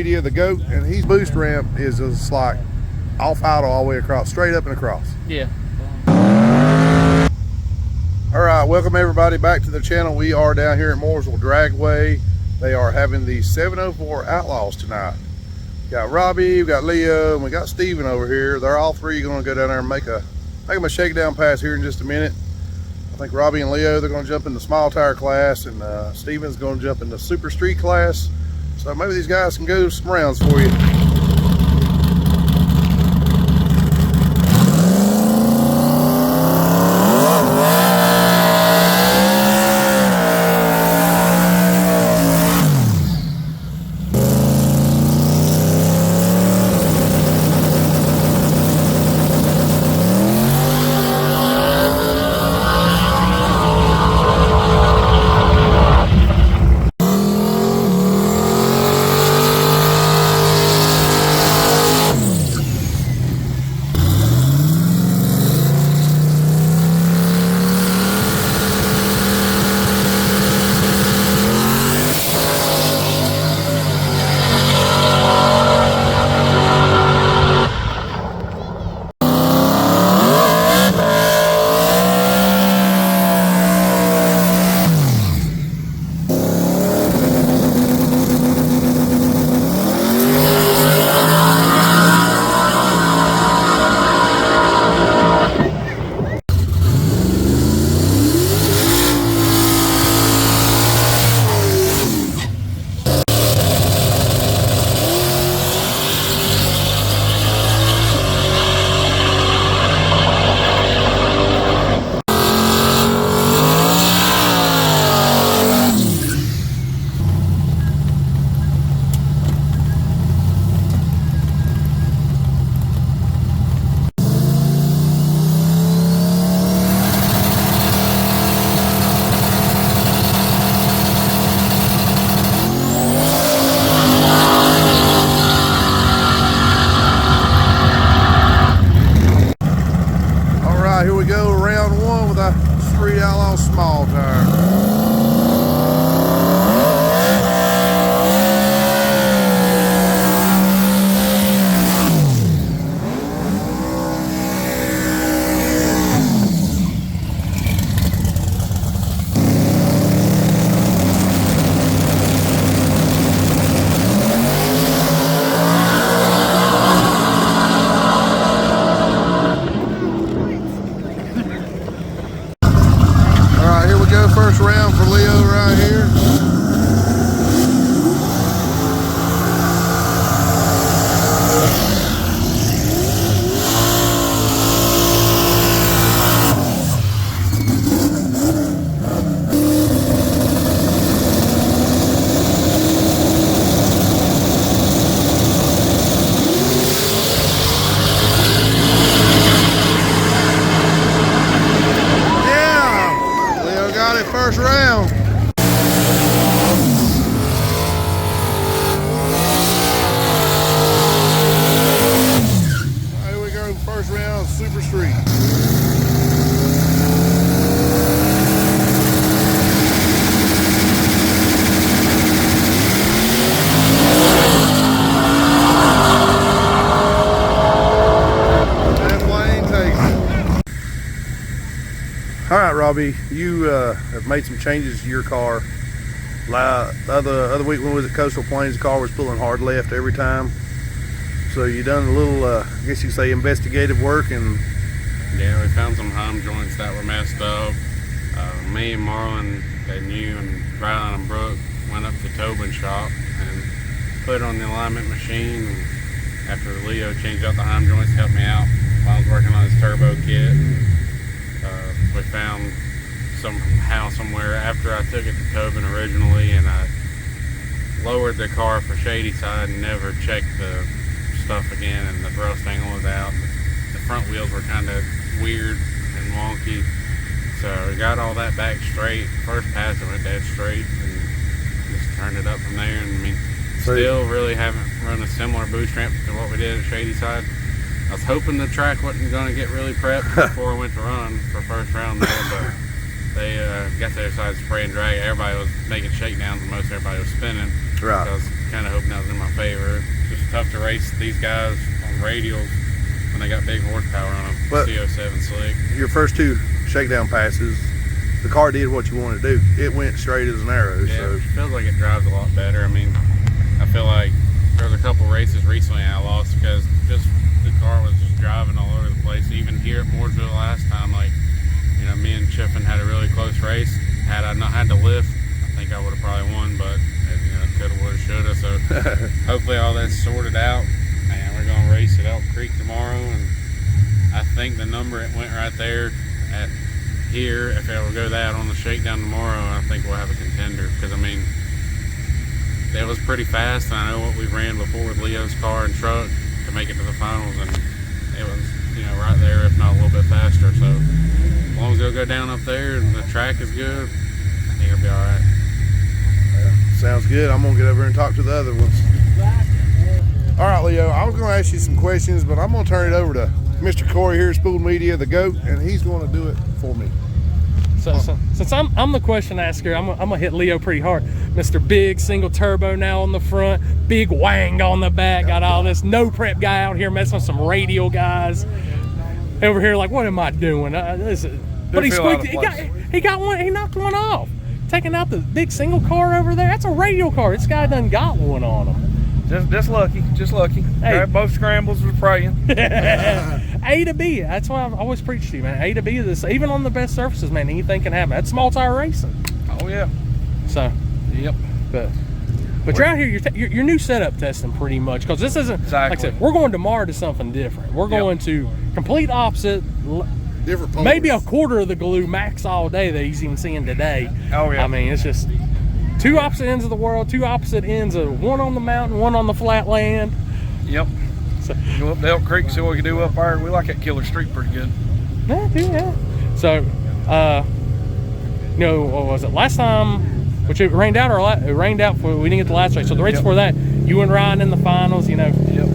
media, the GOAT, and his boost ramp is just like off idle all the way across, straight up and across. Yeah. All right, welcome everybody back to the channel. We are down here at Mooresville Dragway. They are having the 704 Outlaws tonight. We got Robbie, we got Leo, and we got Steven over here. They're all three going to go down there and make them a shakedown pass here in just a minute. I think Robbie and Leo, they're going to jump in the small tire class, and Steven's going to jump in the super street class. So maybe these guys can go some rounds for you. Here we go, round one with a Street Outlaw small tire. First round for Leo right here. First round. Here we go, first round, super street. All right, Robbie, you have made some changes to your car. The other week when we was at Coastal Plains, the car was pulling hard left every time. So you done a little, I guess you could say, investigative work, and yeah, we found some hum joints that were messed up. Me and Marlon and you and Rylan and Brooke went up to Tobin's shop and put it on the alignment machine. And after Leo changed out the hum joints to help me out while I was working on his turbo kit. We found somehow somewhere after I took it to Tobin originally, and I lowered the car for shady side and never checked the stuff again, and the thrust angle was out. The front wheels were kind of weird and wonky, so we got all that back straight. First pass it went dead straight and just turned it up from there. And I mean, still really haven't run a similar boost ramp to what we did at Shady Side. I was hoping the track wasn't going to get really prepped before I went to run for first round there, but they got there, decided to spray and drag. Everybody was making shakedowns and most everybody was spinning. Right. I was kind of hoping that was in my favor. It's just tough to race these guys on radials when they got big horsepower on a But CO7 slick. your first 2 shakedown passes, the car did what you wanted to do. It went straight as an arrow. Yeah, So it feels like it drives a lot better. I mean, I feel like there was a couple races recently I lost because just the car was just driving all over the place. Even here at Mooresville last time, like, you know, me and Chiffin had a really close race. Had I not had to lift, I think I would have probably won, but you know, coulda, woulda, shoulda. So hopefully all that's sorted out, and we're gonna race at Elk Creek tomorrow. And I think the number it went right there at here. If I will go that on the shakedown tomorrow, I think we'll have a contender. Because I mean, it was pretty fast. I know what we ran before with Leo's car and truck to make it to the finals, and it was, you know, right there, if not a little bit faster. So as long as it'll go down up there and the track is good, I think it'll be all right. yeah, sounds good. I'm gonna get over and talk to the other ones. All right, Leo, I was gonna ask you some questions, but I'm gonna turn it over to Mr. Corey here at Spool Media, the GOAT, and he's gonna do it for me. So since I'm the question asker, I'm gonna hit Leo pretty hard. Mr. Big single turbo now on the front, big wang on the back, got all this no prep guy out here messing with some radial guys. Over here like, what am I doing? But he squeaked. He got one. He knocked one off. Taking out the big single car over there. That's a radial car. This guy done got one on him. Just lucky. Hey. Right, both scrambles was praying. A to B. That's why I've always preached to you, man. A to B. This, even on the best surfaces, man, anything can happen. That's small tire racing. Oh yeah. So, yep. But you're out here. You're new setup testing pretty much, because this isn't exactly. Like I said. We're going tomorrow to something different. We're going to complete opposite. Different polars. Maybe a quarter of the glue max all day that he's even seeing today. Oh yeah. I mean, it's just two opposite ends of the world, two opposite ends of one on the mountain, one on the flat land. Yep. So, go up to Elk Creek, see what we can do up there. We like that killer street pretty good. Yeah. So, you know, what was it? Last time, which it rained out, it rained out for, we didn't get the last race. So the race before that, you and Ryan in the finals, you know. Yep.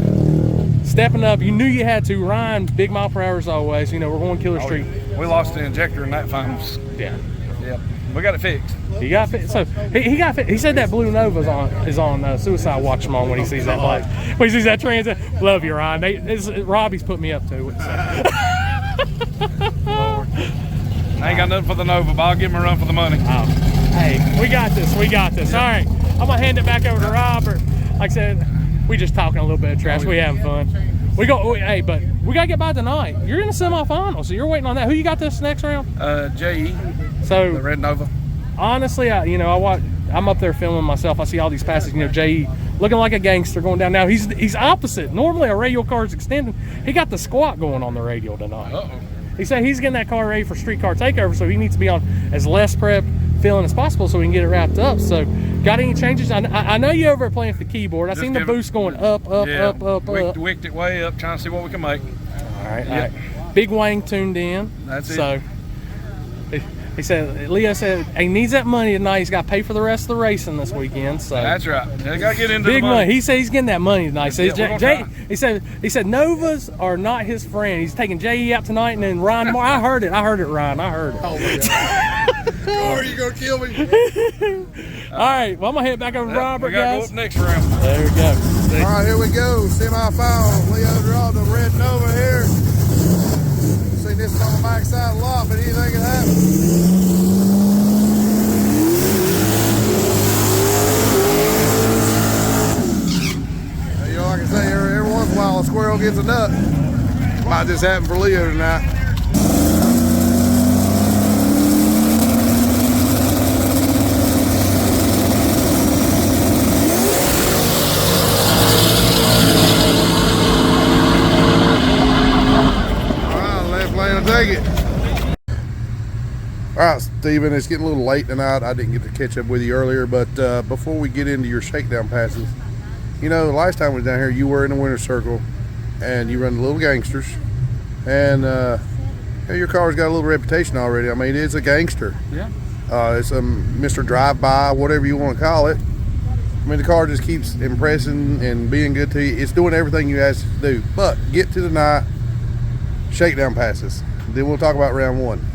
Stepping up, you knew you had to. Ryan, big mile per hour as always. You know, we're going killer street. We lost the injector in that finals. Yeah. Yep. We got it fixed. He got fit. So he got fit. He said that blue Nova is on Suicide Watch him on when he sees that black. When he sees that transit. Love you, Ryan. Robbie's put me up to it. So. Lord. I ain't got nothing for the Nova, but I'll give him a run for the money. Oh. Hey, we got this. All right, I'm gonna hand it back over to Robert. Like I said, we just talking a little bit of trash. We having fun. Hey, but we gotta get by tonight. You're in the semifinals, so you're waiting on that. Who you got this next round? JE. So the Red Nova. Honestly, I'm up there filming myself. I see all these passes. You know, JE looking like a gangster going down. Now he's opposite. Normally a radial car is extended. He got the squat going on the radial tonight. Uh-oh. He said he's getting that car ready for street car takeover, so he needs to be on as less prep feeling as possible so we can get it wrapped up. So, got any changes? I know you over there playing with the keyboard. I seen the boost going up. Wicked it way up, trying to see what we can make. All right. Big Wang tuned in. That's it. So, he said, Leo said he needs that money tonight. He's got to pay for the rest of the racing this weekend. So that's right. They got to get into big the money. He said he's getting that money tonight. So Yeah, he said Novas are not his friend. He's taking JE out tonight, and then Ryan Moore. I heard it, Ryan. I heard it. Oh my God. Are you gonna kill me? All right. Well, I'm gonna head back over to Robert, we gotta guys. go up next round. There we go. All right, here we go. Semi-final. Leo draw the Red Nova here. Seen this on the backside a lot, but anything can happen. You know, like I say, every once in a while a squirrel gets a nut. Might just happen for Leo tonight. Take it. All right, Steven, it's getting a little late tonight. I didn't get to catch up with you earlier, but before we get into your shakedown passes, you know, last time we was down here, you were in the winner's circle, and you run the Little Gangsters, and your car's got a little reputation already. I mean, it's a gangster. Yeah. It's a Mr. Drive-By, whatever you want to call it. I mean, the car just keeps impressing and being good to you. It's doing everything you asked it to do. But get to tonight, shakedown passes. Then we'll talk about round one.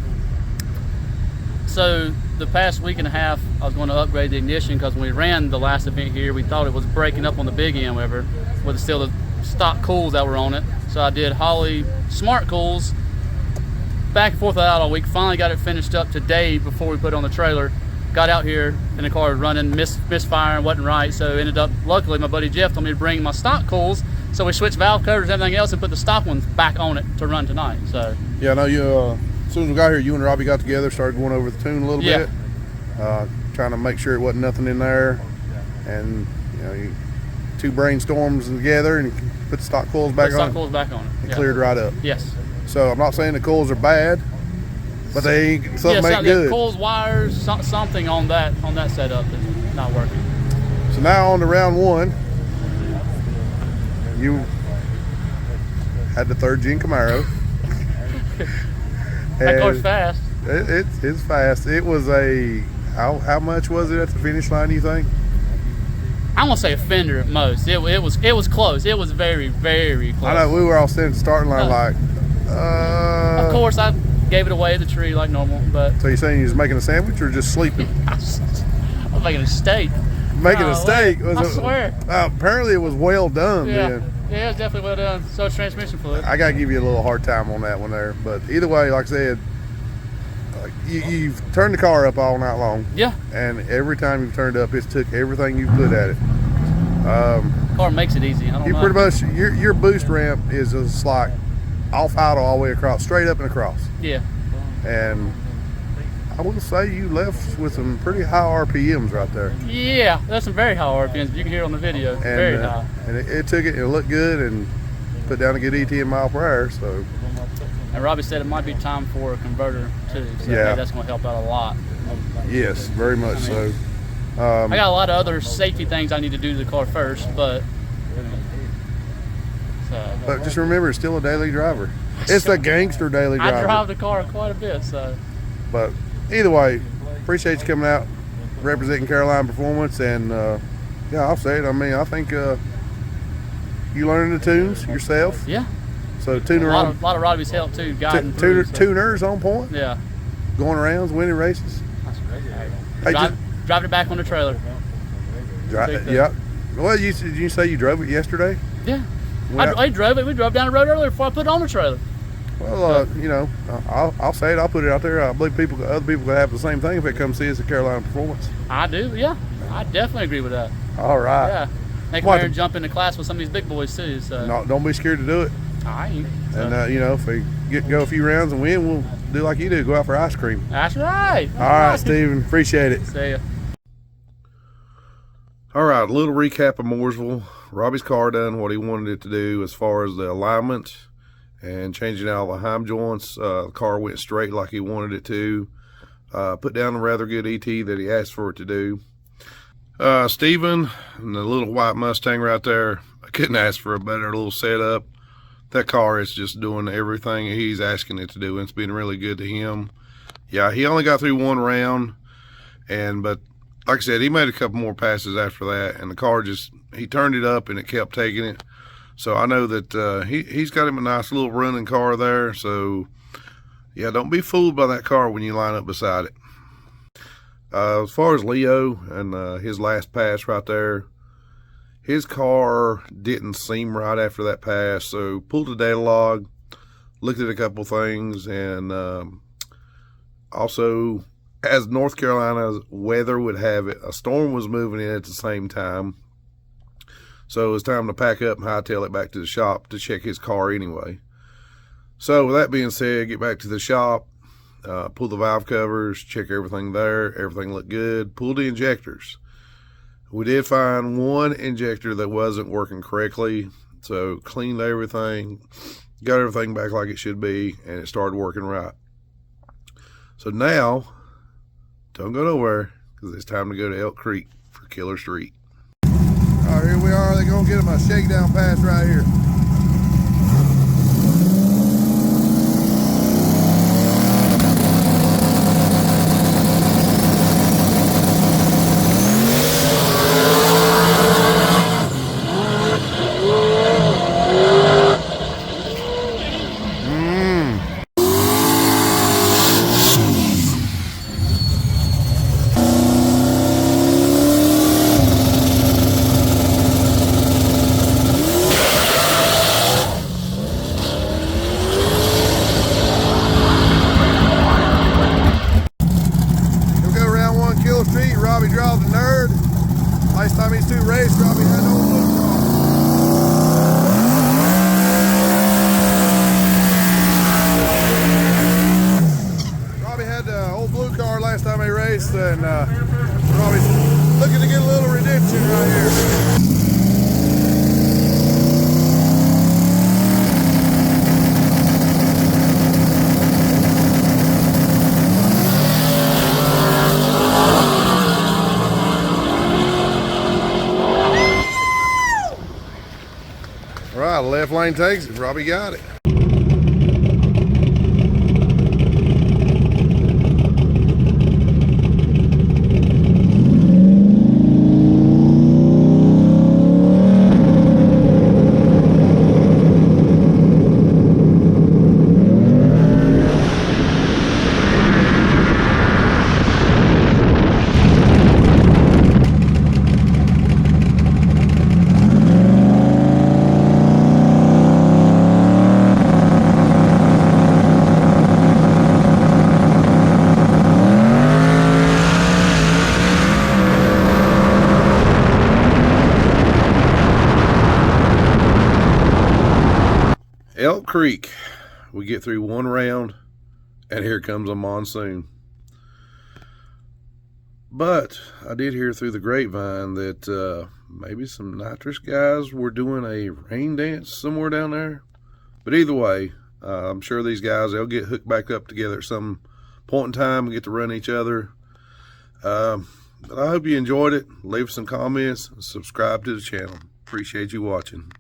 So the past week and a half, I was going to upgrade the ignition because when we ran the last event here, we thought it was breaking up on the big end, whatever, with still the stock cools that were on it. So I did Holley smart cools, back and forth out all week. Finally got it finished up today before we put it on the trailer. Got out here and the car was running, misfiring, wasn't right. So ended up, luckily my buddy Jeff told me to bring my stock cools. So we switched valve covers and everything else and put the stock ones back on it to run tonight. So yeah, I know you. As soon as we got here, you and Robbie got together, started going over the tune a little bit, trying to make sure it wasn't nothing in there, and you know, you two brainstorms together and put the stock coils back on. Stock coils back on it. And cleared right up. Yes. So I'm not saying the coils are bad, but they ain't something ain't good. Coils, wires, something on that setup is not working. So now on to round one. You had the 3rd gen Camaro. That car's fast. It's fast. It was how much was it at the finish line, you think? I'm gonna say a fender at most. It was close. It was very, very close. I know, we were all standing at the starting line like of course I gave it away at the tree like normal, but so you're saying you was making a sandwich or just sleeping? I'm making a steak. Making a steak? I swear. Apparently it was well done then. Yeah, it's definitely well done. So transmission fluid. I gotta give you a little hard time on that one there, but either way, like I said, you've turned the car up all night long. Yeah. And every time you've turned up, it's took everything you've put at it. Car makes it easy. I don't know. Pretty much your boost ramp is just like off idle all the way across, straight up and across. Yeah. And I will say you left with some pretty high RPMs right there. Yeah, that's some very high RPMs. You can hear it on the video. And, very high. And it took it, and it looked good, and put down a good ET in mile per hour. So. And Robbie said it might be time for a converter too. So yeah, that's going to help out a lot. Yes, very much so. I got a lot of other safety things I need to do to the car first, but. But just remember, it's still a daily driver. It's a gangster daily driver. I drive the car quite a bit, so. But either way, appreciate you coming out, representing Carolina Performance, and yeah, I'll say it. I mean, I think you learning the tunes yourself. Yeah. So tuner a lot of Robbie's help too, guiding through. Tuners on point. Yeah. Going arounds, winning races. Hey, drive it back on the trailer. Yeah. Well, did you say you drove it yesterday? Yeah. I drove it. We drove down the road earlier before I put it on the trailer. Well, you know, I'll say it. I'll put it out there. I believe other people could have the same thing if they come see us at Carolina Performance. I do. Yeah. I definitely agree with that. All right. Yeah. They can and jump into class with some of these big boys too. So. No, don't be scared to do it. I ain't. So. And you know, if we go a few rounds and win, we'll do like you do. Go out for ice cream. That's right. All right, Steven. Appreciate it. See ya. All right, a little recap of Mooresville. Robbie's car done what he wanted it to do as far as the alignment and changing out all the heim joints. The car went straight like he wanted it to. Put down a rather good ET that he asked for it to do. Steven and the little white Mustang right there, I couldn't ask for a better little setup. That car is just doing everything he's asking it to do, and it's been really good to him. Yeah, he only got through one round, but like I said, he made a couple more passes after that, and the car he turned it up and it kept taking it. So I know that he's got him a nice little running car there. So yeah, don't be fooled by that car when you line up beside it. As far as Leo and his last pass right there, his car didn't seem right after that pass. So pulled the data log, looked at a couple things, and also, as North Carolina's weather would have it, a storm was moving in at the same time. So it was time to pack up and hightail it back to the shop to check his car anyway. So with that being said, get back to the shop, pull the valve covers, check everything there. Everything looked good. Pull the injectors. We did find one injector that wasn't working correctly. So cleaned everything, got everything back like it should be, and it started working right. So now, don't go nowhere, because it's time to go to Elk Creek for Killer Street. All right, here we are. They're going to get him a shakedown pass right here. old blue car last time they raced, and Robbie's looking to get a little redemption right here. All right, left lane takes it. Robbie got it. Elk Creek, we get through one round and here comes a monsoon. But I did hear through the grapevine that maybe some nitrous guys were doing a rain dance somewhere down there. But either way, I'm sure these guys, they'll get hooked back up together at some point in time and get to run each other. But I hope you enjoyed it. Leave some comments, subscribe to the channel. Appreciate you watching.